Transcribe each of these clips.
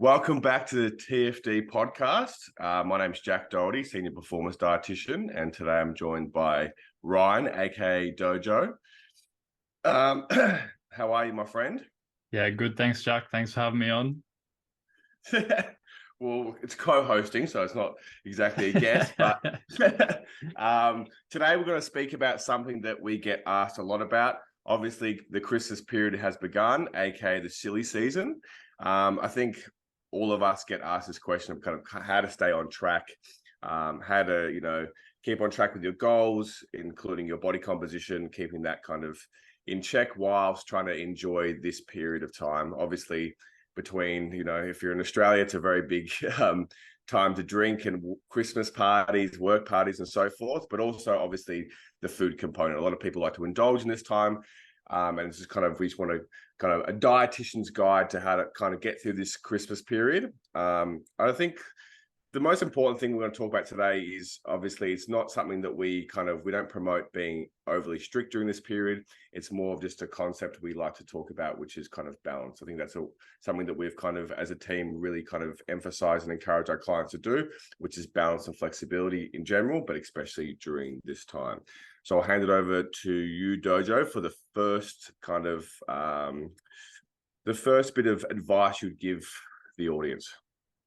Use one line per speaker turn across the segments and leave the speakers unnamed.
Welcome back to the TFD podcast. My name's Jack Doherty, Senior Performance Dietitian, and today I'm joined by Ryan, aka Dojo. Um, how are you, my friend?
Yeah, good. Thanks, Jack. Thanks for having me on.
Well, it's co-hosting, so it's not exactly a guest, but today we're going to speak about something that we get asked a lot about. Obviously, the Christmas period has begun, aka the silly season. I think all of us get asked this question of kind of how to stay on track, how to, keep on track with your goals, including your body composition, keeping that kind of in check whilst trying to enjoy this period of time. Obviously, between, if you're in Australia, it's a very big time to drink and Christmas parties, work parties, and so forth, but also obviously the food component. A lot of people like to indulge in this time. And it's just kind of, we just want to kind of a dietitian's guide to how to kind of get through this Christmas period. I think the most important thing we're going to talk about today is obviously it's not something that we don't promote being overly strict during this period. It's more of just a concept we like to talk about, which is kind of balance. I think that's something that we've kind of, as a team, really kind of emphasize and encourage our clients to do, which is balance and flexibility in general, but especially during this time. So I'll hand it over to you, Dojo, for the first kind of the first bit of advice you'd give the audience.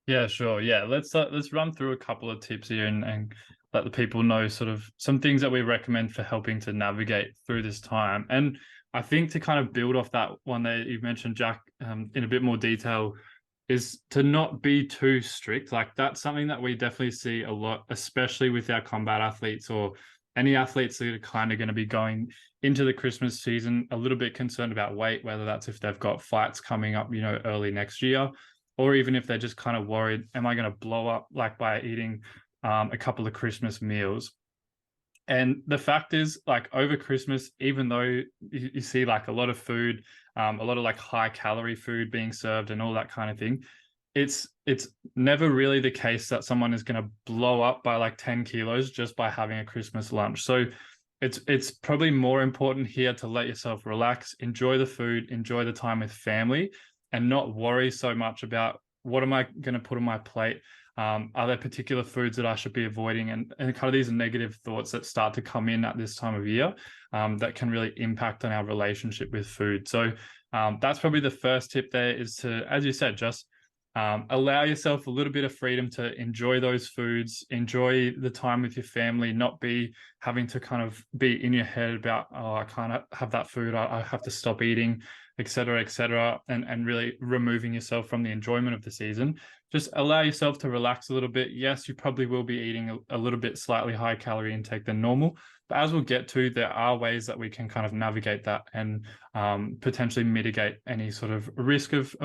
Yeah, sure. Yeah, let's run through a couple of tips here and let the people know sort of some things that we recommend for helping to navigate through this time. And I think to kind of build off that one that you mentioned, Jack, in a bit more detail, is to not be too strict. Like that's something that we definitely see a lot, especially with our combat athletes or any athletes that are kind of going to be going into the Christmas season a little bit concerned about weight, whether that's if they've got fights coming up, early next year, or even if they're just kind of worried, am I going to blow up like by eating a couple of Christmas meals? And the fact is, like over Christmas, even though you see like a lot of food, a lot of like high calorie food being served and all that kind of thing, it's never really the case that someone is going to blow up by like 10 kilos just by having a Christmas lunch. So it's probably more important here to let yourself relax, enjoy the food, enjoy the time with family, and not worry so much about what am I going to put on my plate. Are there particular foods that I should be avoiding? And kind of these negative thoughts that start to come in at this time of year that can really impact on our relationship with food. So that's probably the first tip there is to, as you said, just allow yourself a little bit of freedom to enjoy those foods, enjoy the time with your family, not be having to kind of be in your head about, oh, I can't have that food, I have to stop eating, et cetera, and really removing yourself from the enjoyment of the season. Just allow yourself to relax a little bit. Yes, you probably will be eating a little bit slightly high calorie intake than normal, but as we'll get to, there are ways that we can kind of navigate that and potentially mitigate any sort of risk of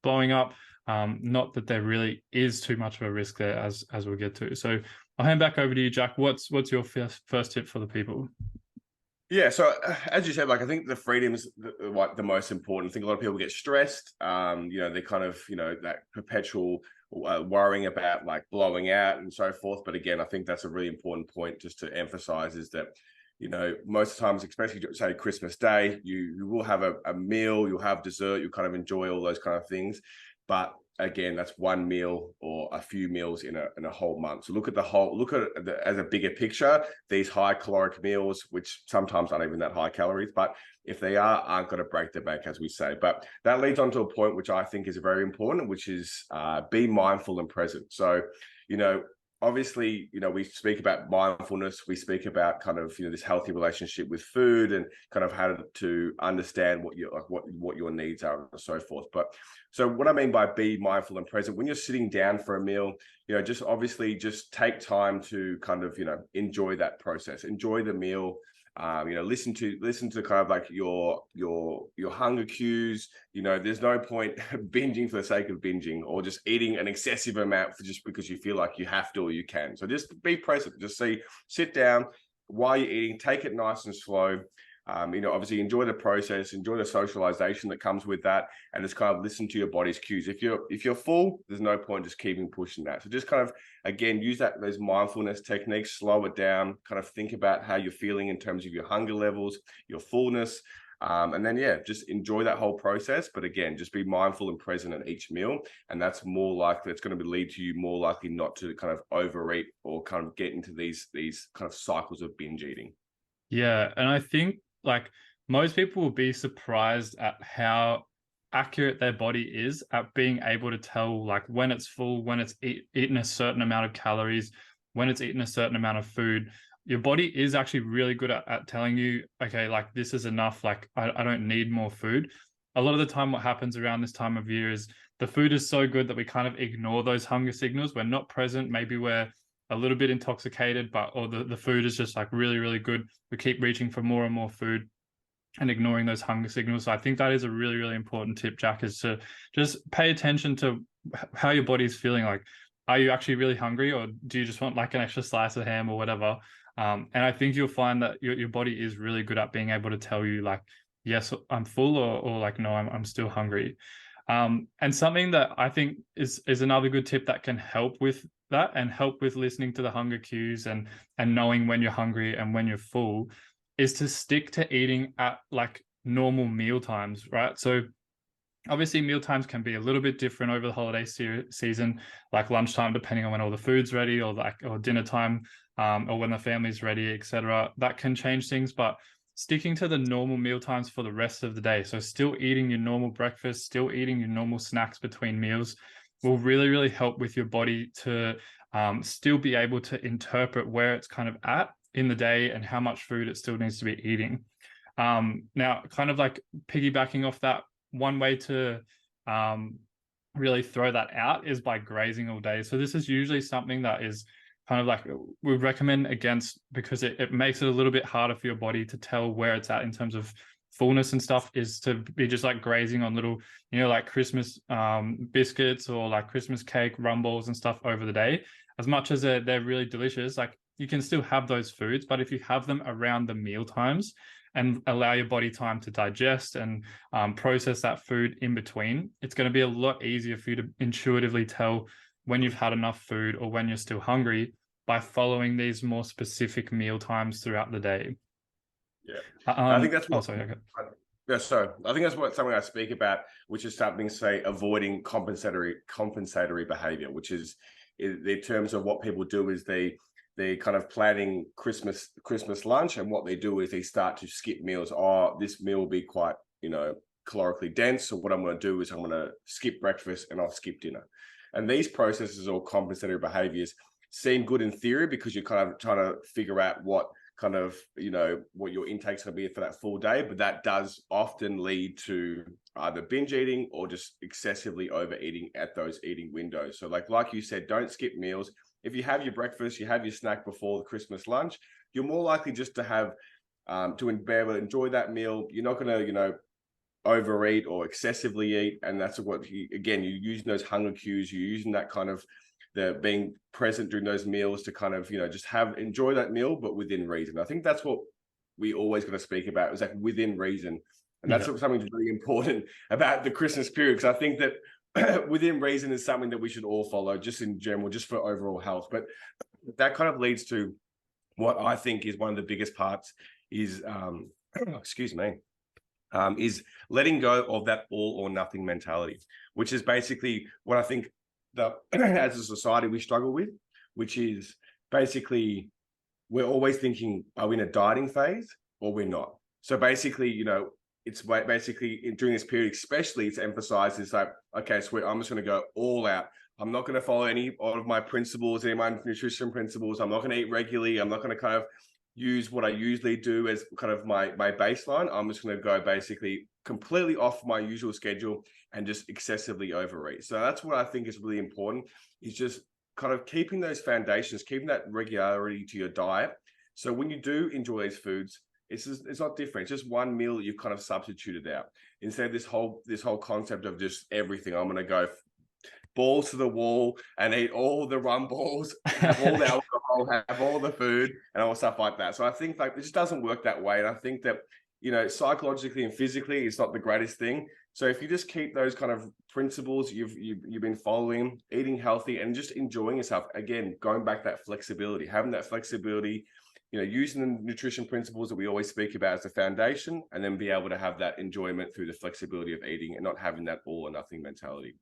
blowing up. Not that there really is too much of a risk there as we'll get to. So I'll hand back over to you, Jack. What's your first tip for the people?
Yeah, so as you said, like I think the freedom's the most important. I think a lot of people get stressed. They kind of, that perpetual worrying about like blowing out and so forth. But again, I think that's a really important point just to emphasize is that, most times, especially say Christmas Day, you will have a meal, you'll have dessert, you'll kind of enjoy all those kind of things. But again, that's one meal or a few meals in a whole month. So look at it as a bigger picture. These high caloric meals, which sometimes aren't even that high calories, but if they aren't going to break the bank, as we say. But that leads on to a point which I think is very important, which is be mindful and present. So, obviously, we speak about mindfulness. We speak about kind of, this healthy relationship with food and kind of how to understand what your needs are and so forth. But so what I mean by be mindful and present, when you're sitting down for a meal, just take time to kind of, enjoy that process, enjoy the meal. Listen to kind of like your hunger cues. There's no point binging for the sake of binging or just eating an excessive amount just because you feel like you have to or you can. So just be present. Just sit down while you're eating. Take it nice and slow. Obviously enjoy the process, enjoy the socialization that comes with that, and just kind of listen to your body's cues. If you're full, there's no point just keeping pushing that. So just kind of, again, use those mindfulness techniques, slow it down, kind of think about how you're feeling in terms of your hunger levels, your fullness, And then, yeah, just enjoy that whole process. But again, just be mindful and present at each meal. And that's more likely, it's going to lead to you more likely not to kind of overeat or kind of get into these kind of cycles of binge eating.
Yeah. And I think like most people will be surprised at how accurate their body is at being able to tell like when it's full, when it's eaten a certain amount of calories, when it's eaten a certain amount of food. Your body is actually really good at telling you, okay, like this is enough, like I don't need more food. A lot of the time what happens around this time of year is the food is so good that we kind of ignore those hunger signals. We're not present, maybe we're a little bit intoxicated, but or the food is just like really, really good. We keep reaching for more and more food and ignoring those hunger signals. So I think that is a really, really important tip, Jack, is to just pay attention to how your body's feeling. Like, are you actually really hungry, or do you just want like an extra slice of ham or whatever? And I think you'll find that your body is really good at being able to tell you like, yes, I'm full, or like, no, I'm still hungry. And something that I think is another good tip that can help with that and help with listening to the hunger cues and knowing when you're hungry and when you're full is to stick to eating at like normal meal times, right? So obviously meal times can be a little bit different over the holiday season, like lunchtime, depending on when all the food's ready, or dinner time, or when the family's ready, etc. That can change things, but sticking to the normal meal times for the rest of the day. So still eating your normal breakfast, still eating your normal snacks between meals will really, really help with your body to still be able to interpret where it's kind of at in the day and how much food it still needs to be eating. Now, kind of like piggybacking off that, one way to really throw that out is by grazing all day. So this is usually something that is kind of like we recommend against, because it makes it a little bit harder for your body to tell where it's at in terms of fullness and stuff, is to be just like grazing on little, like Christmas biscuits or like Christmas cake, rum balls and stuff over the day. As much as they're really delicious, like you can still have those foods, but if you have them around the meal times and allow your body time to digest and process that food in between, it's going to be a lot easier for you to intuitively tell when you've had enough food or when you're still hungry by following these more specific meal times throughout the day.
Yeah, I think that's what.
Sorry, okay.
Yeah, so I think that's what something I speak about, which is something, say, avoiding compensatory behavior, which is in terms of what people do is they kind of planning Christmas lunch, and what they do is they start to skip meals. Oh, this meal will be quite calorically dense, so what I'm going to do is I'm going to skip breakfast and I'll skip dinner. And these processes or compensatory behaviors seem good in theory because you're kind of trying to figure out what kind of what your intake's going to be for that full day, but that does often lead to either binge eating or just excessively overeating at those eating windows. So like you said, don't skip meals. If you have your breakfast, you have your snack before the Christmas lunch, you're more likely just to have to be able to enjoy that meal. You're not going to overeat or excessively eat, and that's what you're using those hunger cues, you're using that kind of the being present during those meals to kind of just enjoy that meal, but within reason. I think that's what we always got to speak about, is like within reason, and that's something that's really important about the Christmas period, because I think that within reason is something that we should all follow, just in general, just for overall health. But that kind of leads to what I think is one of the biggest parts is excuse me, is letting go of that all or nothing mentality, which is basically what I think that as a society we struggle with, which is basically we're always thinking, are we in a dieting phase or we're not? So basically, it's basically during this period, especially, it's emphasized is like, okay, sweet, I'm just going to go all out. I'm not going to follow any of my principles, any of my nutrition principles. I'm not going to eat regularly. I'm not going to kind of use what I usually do as kind of my baseline. I'm just going to go basically completely off my usual schedule and just excessively overeat. So that's what I think is really important, is just kind of keeping those foundations, keeping that regularity to your diet. So when you do enjoy these foods, it's not different. It's just one meal that you've kind of substituted out, instead of this whole concept of just everything. I'm going to go balls to the wall and eat all the rum balls, have all the alcohol, have all the food and all stuff like that. So I think it just doesn't work that way. And I think that, psychologically and physically, it's not the greatest thing. So if you just keep those kind of principles you've been following, eating healthy and just enjoying yourself, again, going back that flexibility, having that flexibility using the nutrition principles that we always speak about as the foundation, and then be able to have that enjoyment through the flexibility of eating and not having that all or nothing mentality.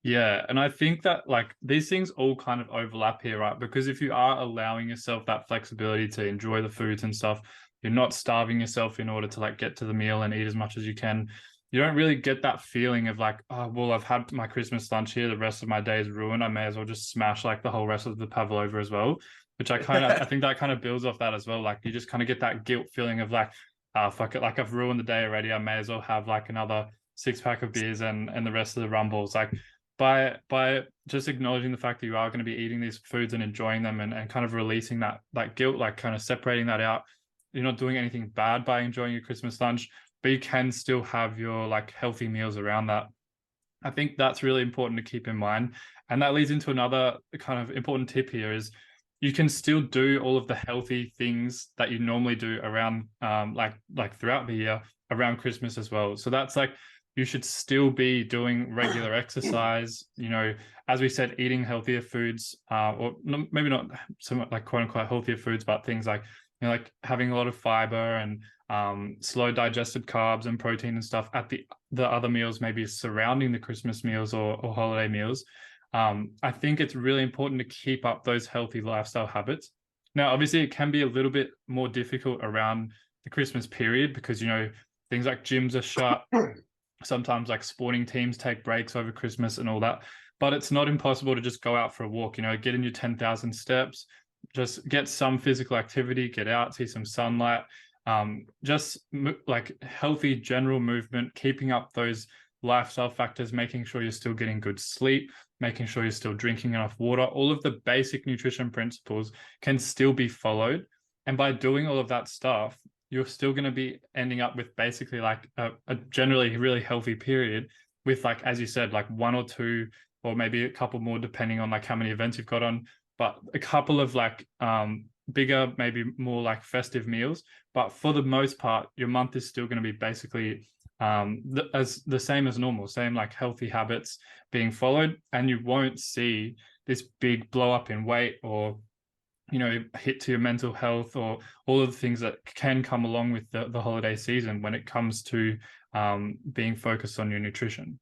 Yeah, and I think that like these things all kind of overlap here, right? Because if you are allowing yourself that flexibility to enjoy the foods and stuff, you're not starving yourself in order to like get to the meal and eat as much as you can. You don't really get that feeling of like, oh, well, I've had my Christmas lunch here, the rest of my day is ruined. I may as well just smash like the whole rest of the pavlova as well. Which I think that kind of builds off that as well. Like you just kind of get that guilt feeling of like, ah, fuck it, like I've ruined the day already. I may as well have like another 6 pack of beers and the rest of the rumbles. Like by just acknowledging the fact that you are going to be eating these foods and enjoying them and kind of releasing that guilt, like kind of separating that out. You're not doing anything bad by enjoying your Christmas lunch, but you can still have your like healthy meals around that. I think that's really important to keep in mind. And that leads into another kind of important tip here is you can still do all of the healthy things that you normally do around like throughout the year around Christmas as well. So that's like you should still be doing regular exercise, as we said, eating healthier foods, or maybe not so much like quote unquote healthier foods, but things like, like having a lot of fiber and slow digested carbs and protein and stuff at the other meals, maybe surrounding the Christmas meals or holiday meals. I think it's really important to keep up those healthy lifestyle habits. Now, obviously, it can be a little bit more difficult around the Christmas period because, things like gyms are shut. Sometimes like sporting teams take breaks over Christmas and all that, but it's not impossible to just go out for a walk, get in your 10,000 steps, just get some physical activity, get out, see some sunlight, just like healthy general movement, keeping up those lifestyle factors, making sure you're still getting good sleep, making sure you're still drinking enough water. All of the basic nutrition principles can still be followed. And by doing all of that stuff, you're still going to be ending up with basically like a generally really healthy period with, like, as you said, like one or two, or maybe a couple more, depending on like how many events you've got on, but a couple of like bigger, maybe more like festive meals. But for the most part, your month is still going to be basically as the same as normal, same like healthy habits being followed, and you won't see this big blow up in weight or hit to your mental health or all of the things that can come along with the holiday season when it comes to being focused on your nutrition.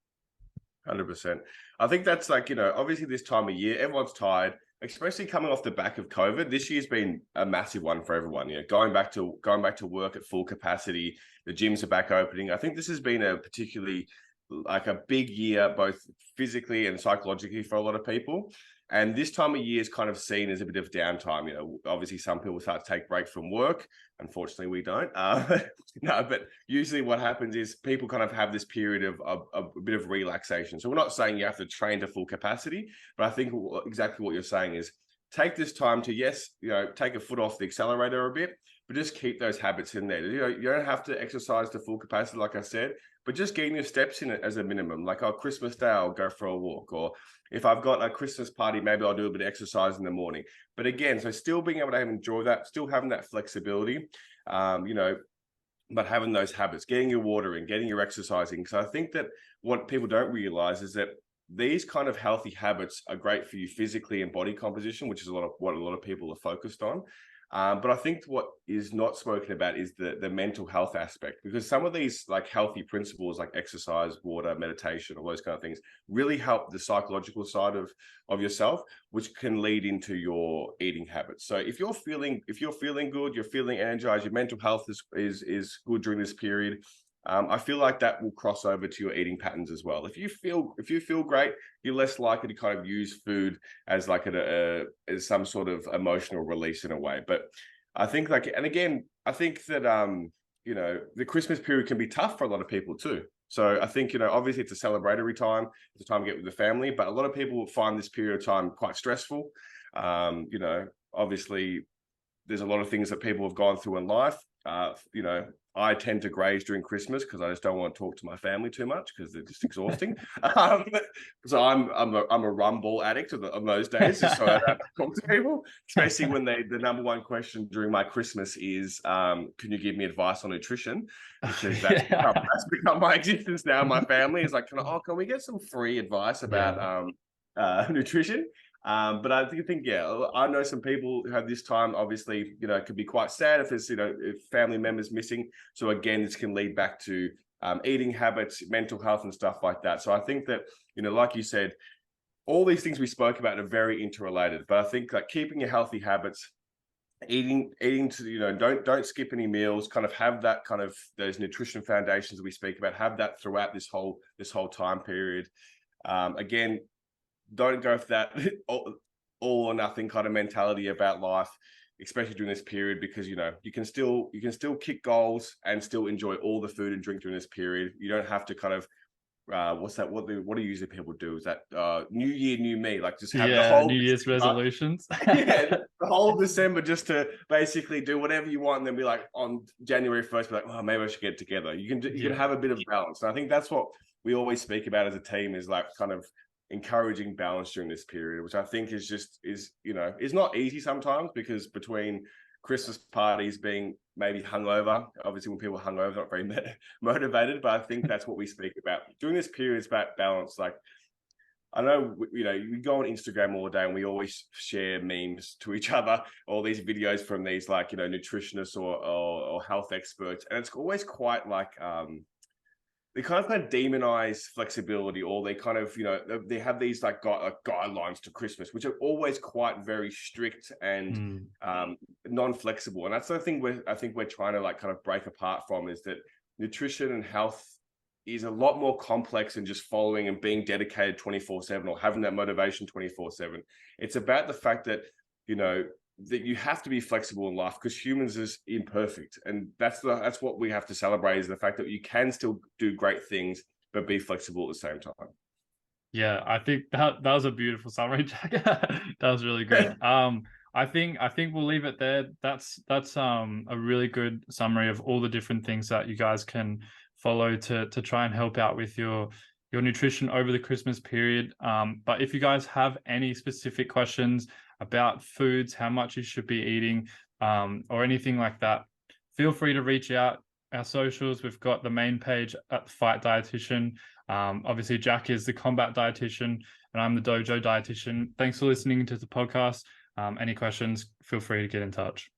100%. I think that's like, obviously this time of year, everyone's tired, especially coming off the back of COVID. This year's been a massive one for everyone. Going back to work at full capacity, the gyms are back opening. I think this has been a particularly like a big year, both physically and psychologically for a lot of people. And this time of year is kind of seen as a bit of downtime. Obviously some people start to take break from work. Unfortunately, we don't. No, but usually what happens is people kind of have this period of a bit of relaxation. So we're not saying you have to train to full capacity, but I think exactly what you're saying is take this time to, yes, take a foot off the accelerator a bit, but just keep those habits in there. You don't have to exercise to full capacity, like I said, but just getting your steps in it as a minimum. Like, Christmas Day, I'll go for a walk, or if I've got a Christmas party, maybe I'll do a bit of exercise in the morning. But again, so still being able to enjoy that, still having that flexibility, but having those habits, getting your water in, getting your exercising. So I think that what people don't realize is that these kind of healthy habits are great for you physically and body composition, which is what a lot of people are focused on. But I think what is not spoken about is the mental health aspect, because some of these like healthy principles like exercise, water, meditation, all those kind of things really help the psychological side of yourself, which can lead into your eating habits. So if you're feeling good, you're feeling energized, your mental health is good during this period, I feel like that will cross over to your eating patterns as well. If you feel great, you're less likely to kind of use food as like as some sort of emotional release in a way. But I think and again, I think that the Christmas period can be tough for a lot of people too. So I think, obviously it's a celebratory time, it's a time to get with the family, but a lot of people will find this period of time quite stressful. Obviously there's a lot of things that people have gone through in life. I tend to graze during Christmas because I just don't want to talk to my family too much because they're just exhausting. So I'm a rumble addict on those days, just so I don't have to talk to people. Especially when the number one question during my Christmas is, can you give me advice on nutrition? Because that's become my existence now. My family is like, can we get some free advice about nutrition? But I think, yeah, I know some people who have this time, obviously, you know, it could be quite sad if there's, you know, if family members missing. So again, this can lead back to eating habits, mental health and stuff like that. So I think that, you know, like you said, all these things we spoke about are very interrelated, but I think like keeping your healthy habits, eating to, you know, don't skip any meals, kind of have that kind of those nutrition foundations that we speak about, have that throughout this whole time period. Again, don't go for that all or nothing kind of mentality about life, especially during this period, because you know you can still kick goals and still enjoy all the food and drink during this period. You don't have to kind of what's that? What do usually people do? Is that New Year, new me? Like just have the
Yeah,
whole
New Year's resolutions.
yeah, the whole December just to basically do whatever you want, and then be like on January 1st, be like, oh, maybe I should get together. You can have a bit of balance, and I think that's what we always speak about as a team is like kind of encouraging balance during this period, which I think is you know is not easy sometimes because between Christmas parties being maybe hungover, obviously when people are hungover, not very motivated, but I think that's what we speak about during this period. It's about balance. Like I know, you know, we go on Instagram all day and we always share memes to each other, all these videos from these like, you know, nutritionists or health experts. And it's always quite like, they kind of demonize flexibility, or they kind of, you know, they have these like guidelines to Christmas, which are always quite very strict and non-flexible. And that's the thing I think we're trying to like kind of break apart from, is that nutrition and health is a lot more complex than just following and being dedicated 24/7 or having that motivation 24/7. It's about the fact that, you know, that you have to be flexible in life because humans is imperfect. And that's what we have to celebrate, is the fact that you can still do great things, but be flexible at the same time.
Yeah, I think that was a beautiful summary, Jack. That was really good. I think we'll leave it there. That's a really good summary of all the different things that you guys can follow to try and help out with your nutrition over the Christmas period. But if you guys have any specific questions about foods, how much you should be eating, or anything like that, feel free to reach out. Our socials, we've got the main page at the Fight Dietitian. Obviously, Jack is the combat dietitian, and I'm the dojo dietitian. Thanks for listening to the podcast. Any questions, feel free to get in touch.